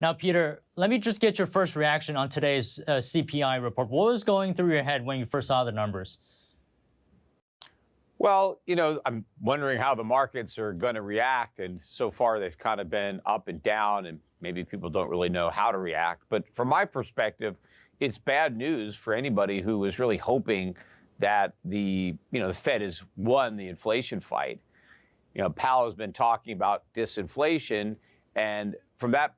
Now, Peter, let me just get your first reaction on today's CPI report. What was going through your head when you first saw the numbers? Well, I'm wondering how the markets are going to react. And so far, they've kind of been up and down, and maybe people don't really know how to react. But from my perspective, it's bad news for anybody who was really hoping that the Fed has won the inflation fight. Powell has been talking about disinflation, and from that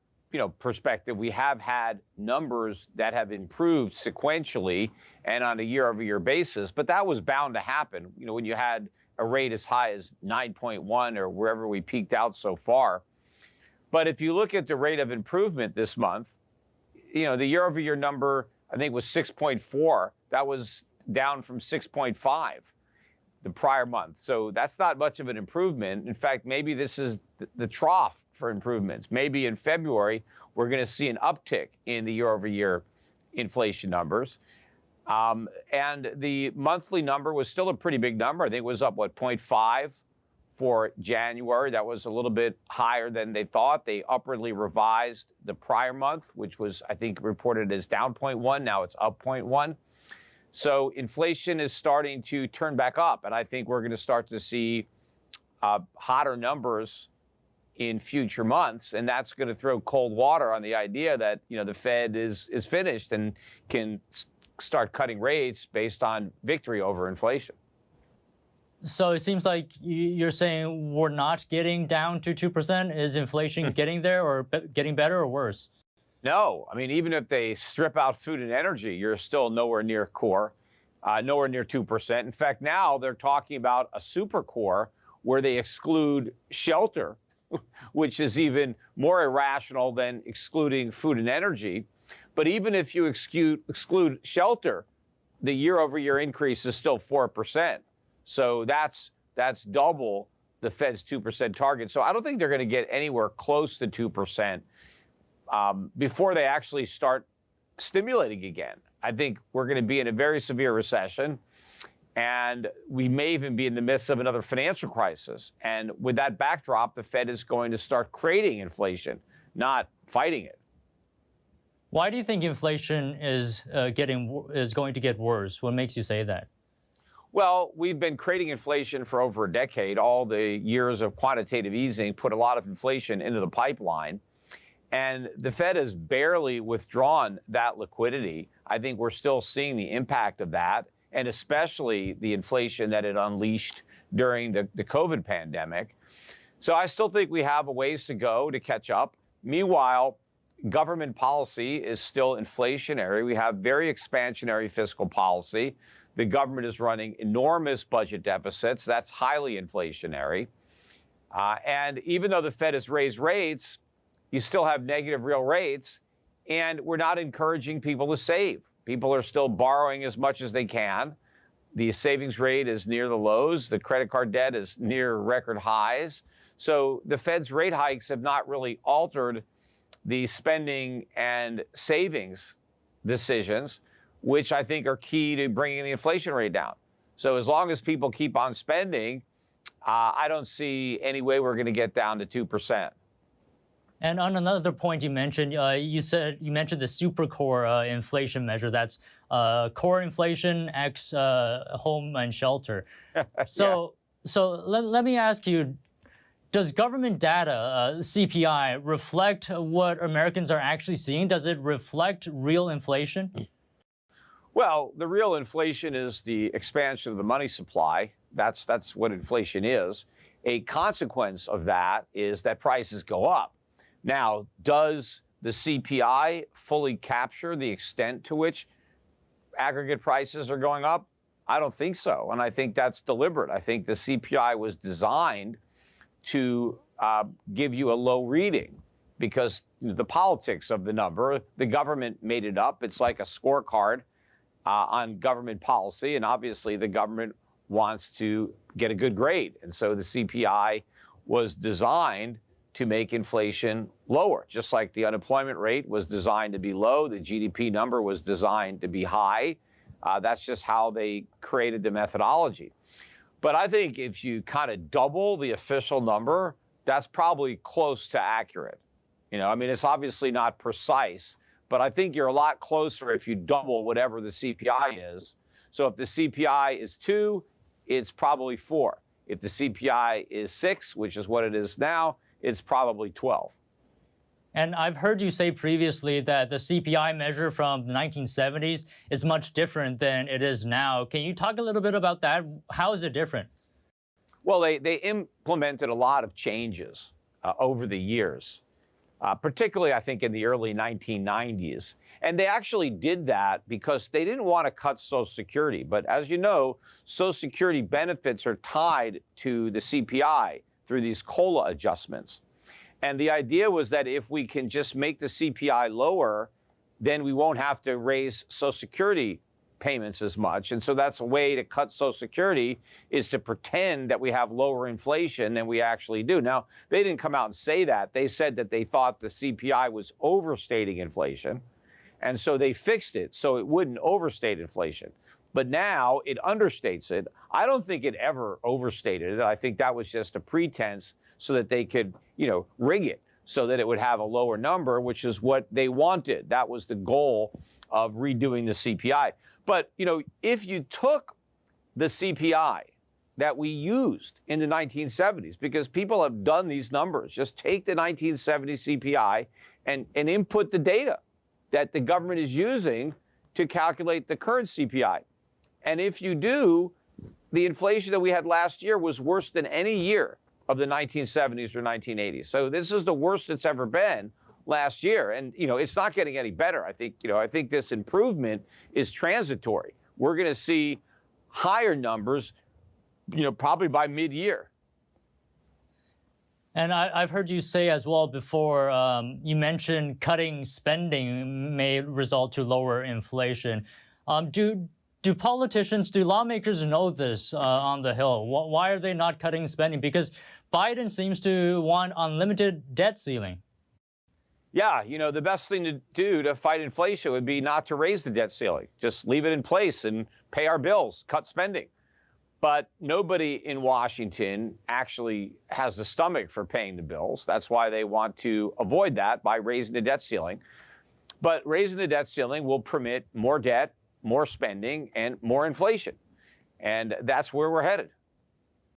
perspective, we have had numbers that have improved sequentially and on a year-over-year basis, but that was bound to happen. When you had a rate as high as 9.1 or wherever we peaked out so far. But if you look at the rate of improvement this month, the year-over-year number I think was 6.4. That was down from 6.5 the prior month. So that's not much of an improvement. In fact, maybe this is the trough for improvements. Maybe in February, we're going to see an uptick in the year-over-year inflation numbers. And the monthly number was still a pretty big number. I think it was up, 0.5 for January. That was a little bit higher than they thought. They upwardly revised the prior month, which was, I think, reported as down 0.1. Now it's up 0.1. So inflation is starting to turn back up, and I think we're going to start to see hotter numbers in future months, and that's going to throw cold water on the idea that the Fed is finished and can start cutting rates based on victory over inflation. So it seems like you're saying we're not getting down to 2%. Is inflation getting there, or getting better, or worse? No, I mean, even if they strip out food and energy, you're still nowhere near core, nowhere near 2%. In fact, now they're talking about a super core where they exclude shelter, which is even more irrational than excluding food and energy. But even if you exclude shelter, the year-over-year increase is still 4%. So that's double the Fed's 2% target. So I don't think they're going to get anywhere close to 2%. Before they actually start stimulating again. I think we're going to be in a very severe recession, and we may even be in the midst of another financial crisis. And with that backdrop, the Fed is going to start creating inflation, not fighting it. Why do you think inflation is going to get worse? What makes you say that? Well, we've been creating inflation for over a decade. All the years of quantitative easing put a lot of inflation into the pipeline. And the Fed has barely withdrawn that liquidity. I think we're still seeing the impact of that, and especially the inflation that it unleashed during the COVID pandemic. So I still think we have a ways to go to catch up. Meanwhile, government policy is still inflationary. We have very expansionary fiscal policy. The government is running enormous budget deficits. That's highly inflationary. And even though the Fed has raised rates, you still have negative real rates, and we're not encouraging people to save. People are still borrowing as much as they can. The savings rate is near the lows. The credit card debt is near record highs. So the Fed's rate hikes have not really altered the spending and savings decisions, which I think are key to bringing the inflation rate down. So as long as people keep on spending, I don't see any way we're going to get down to 2%. And on another point you mentioned, you mentioned the super core inflation measure. That's core inflation x home and shelter. So let me ask you, does government data, CPI, reflect what Americans are actually seeing? Does it reflect real inflation? Well, the real inflation is the expansion of the money supply. That's what inflation is. A consequence of that is that prices go up. Now, does the CPI fully capture the extent to which aggregate prices are going up? I don't think so, and I think that's deliberate. I think the CPI was designed to give you a low reading because the politics of the number, the government made it up. It's like a scorecard on government policy, and obviously the government wants to get a good grade, and so the CPI was designed to make inflation lower, just like the unemployment rate was designed to be low, the GDP number was designed to be high. That's just how they created the methodology. But I think if you kind of double the official number, that's probably close to accurate. I mean, it's obviously not precise, but I think you're a lot closer if you double whatever the CPI is. So if the CPI is 2, it's probably 4. If the CPI is 6, which is what it is now, it's probably 12. And I've heard you say previously that the CPI measure from the 1970s is much different than it is now. Can you talk a little bit about that? How is it different? Well, they implemented a lot of changes over the years, particularly, I think, in the early 1990s. And they actually did that because they didn't want to cut Social Security. But as you know, Social Security benefits are tied to the CPI through these COLA adjustments. And the idea was that if we can just make the CPI lower, then we won't have to raise Social Security payments as much. And so that's a way to cut Social Security, is to pretend that we have lower inflation than we actually do. Now, they didn't come out and say that. They said that they thought the CPI was overstating inflation. And so they fixed it so it wouldn't overstate inflation. But now it understates it. I don't think it ever overstated it. I think that was just a pretense so that they could, rig it so that it would have a lower number, which is what they wanted. That was the goal of redoing the CPI. But, if you took the CPI that we used in the 1970s, because people have done these numbers, just take the 1970 CPI and input the data that the government is using to calculate the current CPI. And if you do, the inflation that we had last year was worse than any year of the 1970s or 1980s. So this is the worst it's ever been last year. And, it's not getting any better. I think this improvement is transitory. We're going to see higher numbers, probably by mid-year. And I've heard you say as well before, you mentioned cutting spending may result to lower inflation. Do politicians, do lawmakers know this on the Hill? Why are they not cutting spending? Because Biden seems to want unlimited debt ceiling. Yeah, the best thing to do to fight inflation would be not to raise the debt ceiling. Just leave it in place and pay our bills, cut spending. But nobody in Washington actually has the stomach for paying the bills. That's why they want to avoid that by raising the debt ceiling. But raising the debt ceiling will permit more debt, more spending, and more inflation. And that's where we're headed.